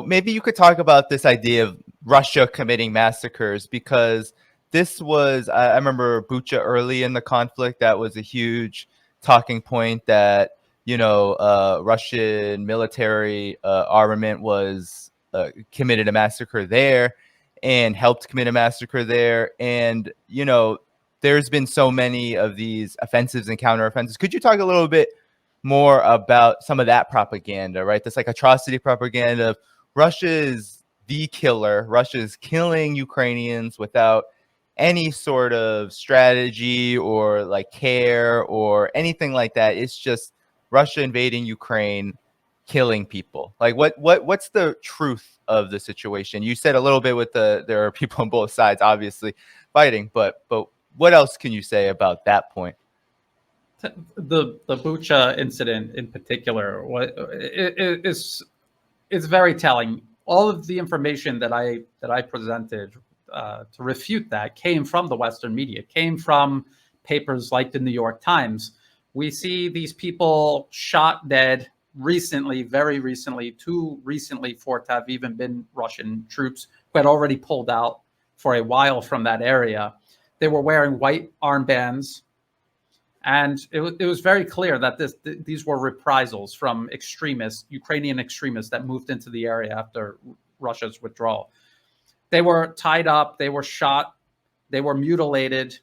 maybe you could talk about this idea of Russia committing massacres, because this was, I remember Bucha early in the conflict, that was a huge talking point that, Russian military armament was committed a massacre there and helped commit a massacre there. And, there's been so many of these offensives and counteroffensives. Could you talk a little bit more about some of that propaganda, right? This like atrocity propaganda of Russia is the killer. Russia is killing Ukrainians without any sort of strategy or like care or anything like that. It's just Russia invading Ukraine, killing people. Like what's the truth of the situation? You said a little bit with there are people on both sides obviously fighting, but what else can you say about that point? The Bucha incident in particular is very telling. All of the information that I presented to refute that came from the Western media, came from papers like the New York Times. We see these people shot dead recently, very recently, too recently for it to have even been Russian troops who had already pulled out for a while from that area. They were wearing white armbands. And it was very clear that these were reprisals from extremists, Ukrainian extremists that moved into the area after Russia's withdrawal. They were tied up, they were shot, they were mutilated.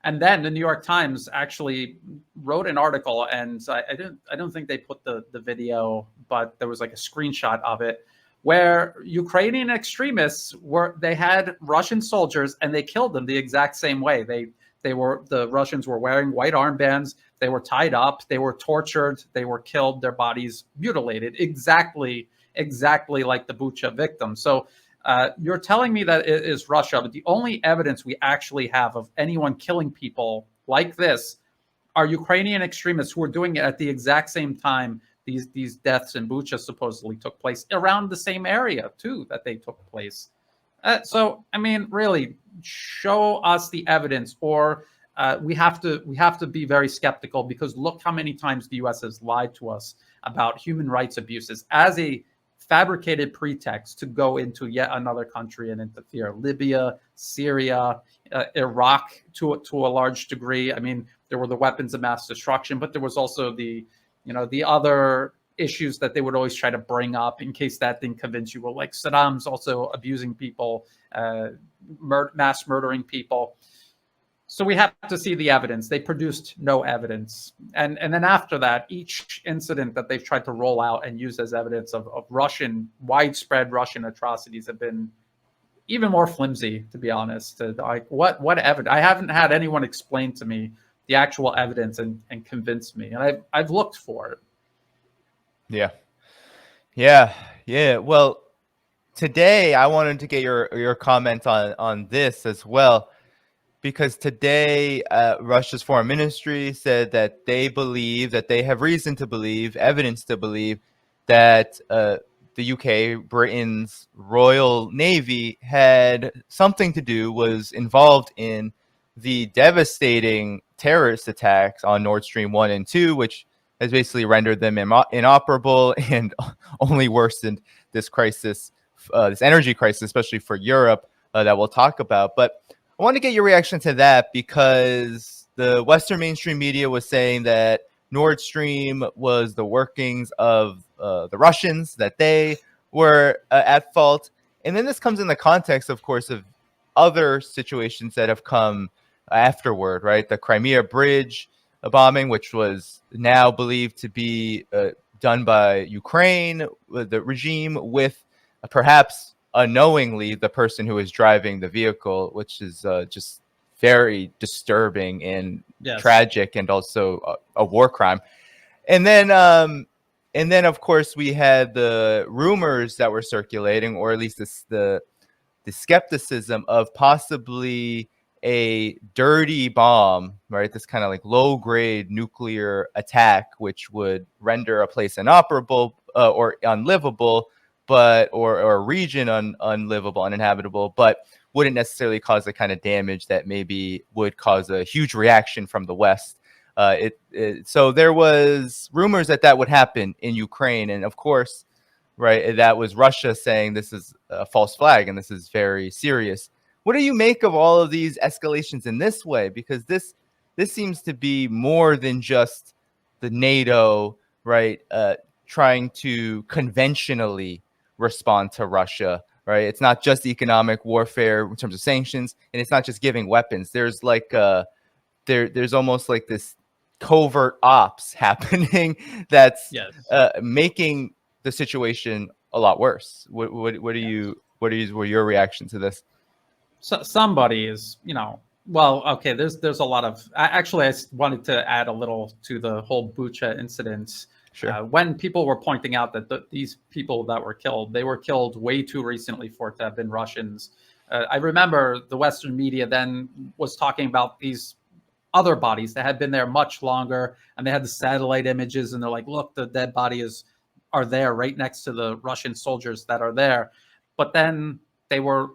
And then the New York Times actually wrote an article, and I don't think they put the video, but there was like a screenshot of it, where Ukrainian extremists they had Russian soldiers and they killed them the exact same way. The Russians were wearing white armbands. They were tied up. They were tortured. They were killed. Their bodies mutilated, exactly like the Bucha victims. So you're telling me that it is Russia, but the only evidence we actually have of anyone killing people like this are Ukrainian extremists who are doing it at the exact same time these deaths in Bucha supposedly took place, around the same area too that they took place. So, I mean, really, show us the evidence, or we have to be very skeptical, because look how many times the U.S. has lied to us about human rights abuses as a fabricated pretext to go into yet another country and interfere. Libya, Syria, Iraq, to a large degree. I mean, there were the weapons of mass destruction, but there was also the other issues that they would always try to bring up in case that didn't convince you. Well, like Saddam's also abusing people, mass murdering people. So we have to see the evidence. They produced no evidence. And then after that, each incident that they've tried to roll out and use as evidence of widespread Russian atrocities have been even more flimsy, to be honest. Like what evidence? I haven't had anyone explain to me the actual evidence and convince me. And I've looked for it. Yeah. Well, today I wanted to get your comment on this as well, because today Russia's foreign ministry said that they believe, that they have reason to believe, evidence to believe, that the UK, Britain's Royal Navy had something to do, was involved in the devastating terrorist attacks on Nord Stream 1 and 2, which has basically rendered them inoperable and only worsened this crisis, this energy crisis, especially for Europe, that we'll talk about. But I want to get your reaction to that, because the Western mainstream media was saying that Nord Stream was the workings of the Russians, that they were at fault. And then this comes in the context, of course, of other situations that have come afterward, right? The Crimea Bridge bombing, which was now believed to be done by Ukraine, the regime, with perhaps unknowingly the person who was driving the vehicle, which is just very disturbing and tragic, and also a war crime. And then of course we had the rumors that were circulating, or at least the skepticism of possibly a dirty bomb, right? This kind of like low-grade nuclear attack, which would render a place inoperable or unlivable, but or a region unlivable, uninhabitable, but wouldn't necessarily cause the kind of damage that maybe would cause a huge reaction from the West. So there was rumors that would happen in Ukraine, and of course, right? And that was Russia saying this is a false flag and this is very serious. What do you make of all of these escalations in this way? Because this seems to be more than just the NATO, right, trying to conventionally respond to Russia, right? It's not just economic warfare in terms of sanctions, and it's not just giving weapons. There's like there's almost like this covert ops happening that's Yes. making the situation a lot worse. What do Yes. you were your reaction to this? So somebody is, well, okay, there's a lot of, actually, I wanted to add a little to the whole Bucha incident. Sure. When people were pointing out that these people that were killed, they were killed way too recently for it to have been Russians. I remember the Western media then was talking about these other bodies that had been there much longer, and they had the satellite images, and they're like, look, the dead bodies are there right next to the Russian soldiers that are there. But then they were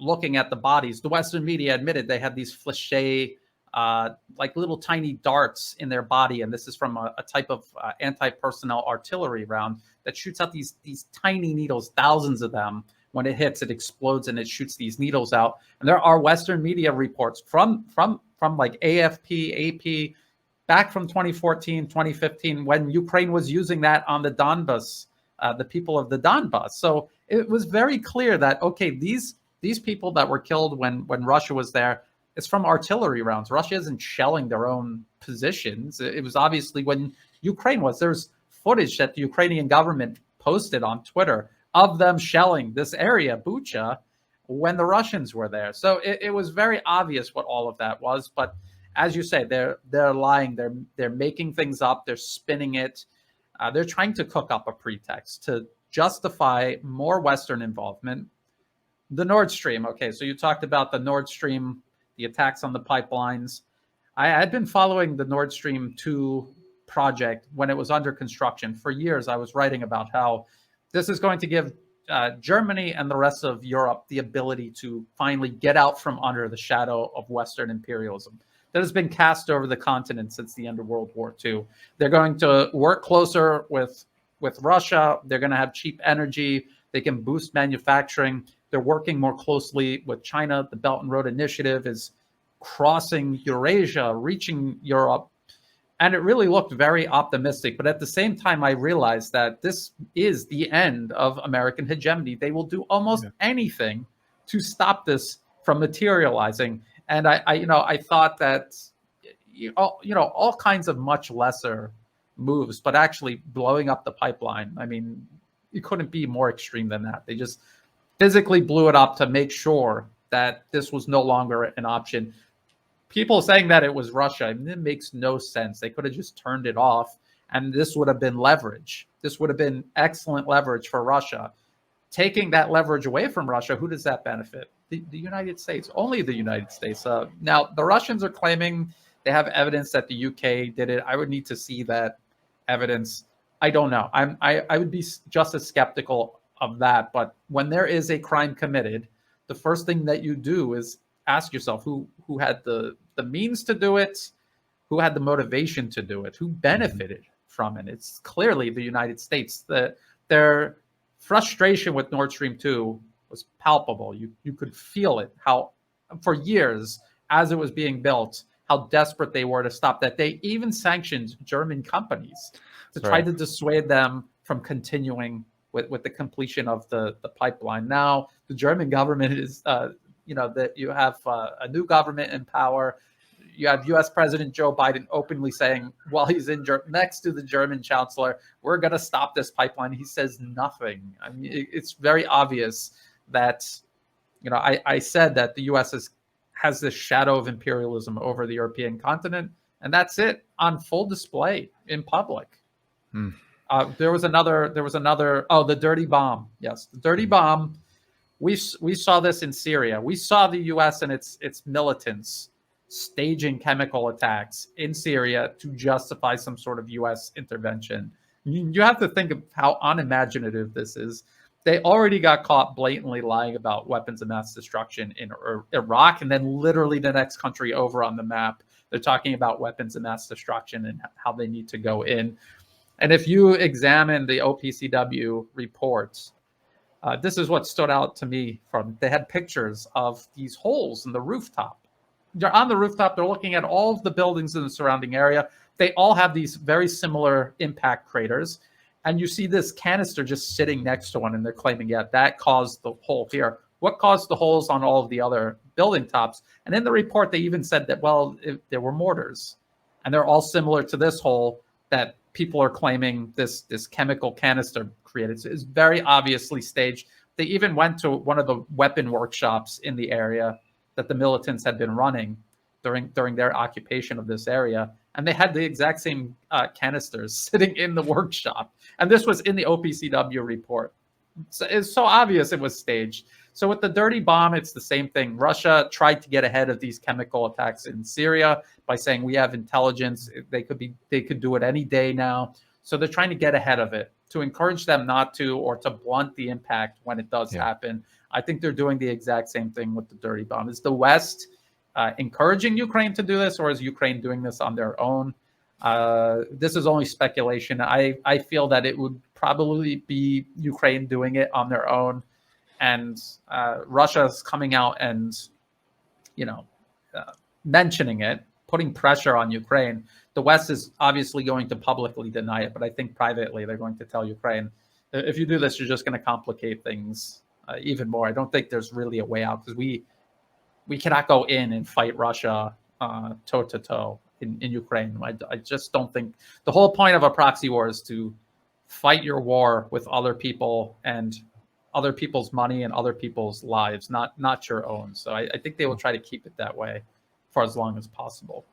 looking at the bodies. The Western media admitted they had these fléchés, like little tiny darts in their body, and this is from a type of anti-personnel artillery round that shoots out these tiny needles, thousands of them. When it hits, it explodes and it shoots these needles out. And there are Western media reports from like AFP, AP, back from 2014, 2015, when Ukraine was using that on the Donbas, the people of the Donbas. So it was very clear that, okay, these people that were killed when Russia was there, it's from artillery rounds. Russia isn't shelling their own positions. It was obviously when Ukraine was. There's footage that the Ukrainian government posted on Twitter of them shelling this area, Bucha, when the Russians were there. So it was very obvious what all of that was. But as you say, they're lying. They're making things up. They're spinning it. They're trying to cook up a pretext to justify more Western involvement. The Nord Stream. Okay, so you talked about the Nord Stream, the attacks on the pipelines. I had been following the Nord Stream 2 project when it was under construction. For years, I was writing about how this is going to give Germany and the rest of Europe the ability to finally get out from under the shadow of Western imperialism that has been cast over the continent since the end of World War II. They're going to work closer with Russia. They're going to have cheap energy. They can boost manufacturing. They're working more closely with China. The Belt and Road Initiative is crossing Eurasia, reaching Europe. And it really looked very optimistic. But at the same time, I realized that this is the end of American hegemony. They will do almost anything to stop this from materializing. And I thought that, all kinds of much lesser moves, but actually blowing up the pipeline. I mean, it couldn't be more extreme than that. They just physically blew it up to make sure that this was no longer an option. People saying that it was Russia, I mean, it makes no sense. They could have just turned it off, and this would have been leverage. This would have been excellent leverage for Russia. Taking that leverage away from Russia, who does that benefit? The United States, only the United States. Now, the Russians are claiming they have evidence that the UK did it. I would need to see that evidence. I don't know. I would be just as skeptical of that. But when there is a crime committed, the first thing that you do is ask yourself who had the means to do it, who had the motivation to do it, who benefited from it. It's clearly the United States. Their frustration with Nord Stream 2 was palpable. You could feel it, how for years as it was being built, how desperate they were to stop that. They even sanctioned German companies to try to dissuade them from continuing with the completion of the pipeline. Now the German government is that you have a new government in power. You have U.S. President Joe Biden openly saying, while he's next to the German chancellor, we're going to stop this pipeline. He says nothing. I mean, it's very obvious that, I said that the U.S. has this shadow of imperialism over the European continent, and that's it on full display in public. There was another. Oh, the dirty bomb. Yes, the dirty bomb. We saw this in Syria. We saw the U.S. and its militants staging chemical attacks in Syria to justify some sort of U.S. intervention. You have to think of how unimaginative this is. They already got caught blatantly lying about weapons of mass destruction in Iraq, and then literally the next country over on the map, they're talking about weapons of mass destruction and how they need to go in. And if you examine the OPCW reports, this is what stood out to me from, they had pictures of these holes in the rooftop. They're on the rooftop. They're looking at all of the buildings in the surrounding area. They all have these very similar impact craters. And you see this canister just sitting next to one, and they're claiming, yeah, that caused the hole here. What caused the holes on all of the other building tops? And in the report, they even said that, well, there were mortars. And they're all similar to this hole that people are claiming this chemical canister created. So it's very obviously staged. They even went to one of the weapon workshops in the area that the militants had been running during their occupation of this area, and they had the exact same canisters sitting in the workshop. And this was in the OPCW report. So it's so obvious it was staged. So with the dirty bomb, it's the same thing. Russia tried to get ahead of these chemical attacks in Syria by saying we have intelligence. They could do it any day now. So they're trying to get ahead of it to encourage them not to, or to blunt the impact when it does happen. I think they're doing the exact same thing with the dirty bomb. Is the West encouraging Ukraine to do this, or is Ukraine doing this on their own? This is only speculation. I feel that it would probably be Ukraine doing it on their own, and Russia's coming out and, mentioning it, putting pressure on Ukraine. The West is obviously going to publicly deny it, but I think privately they're going to tell Ukraine, if you do this, you're just going to complicate things even more. I don't think there's really a way out, because we cannot go in and fight Russia toe to toe in Ukraine. I just don't think the whole point of a proxy war is to fight your war with other people and other people's money and other people's lives, not your own. So I think they will try to keep it that way for as long as possible.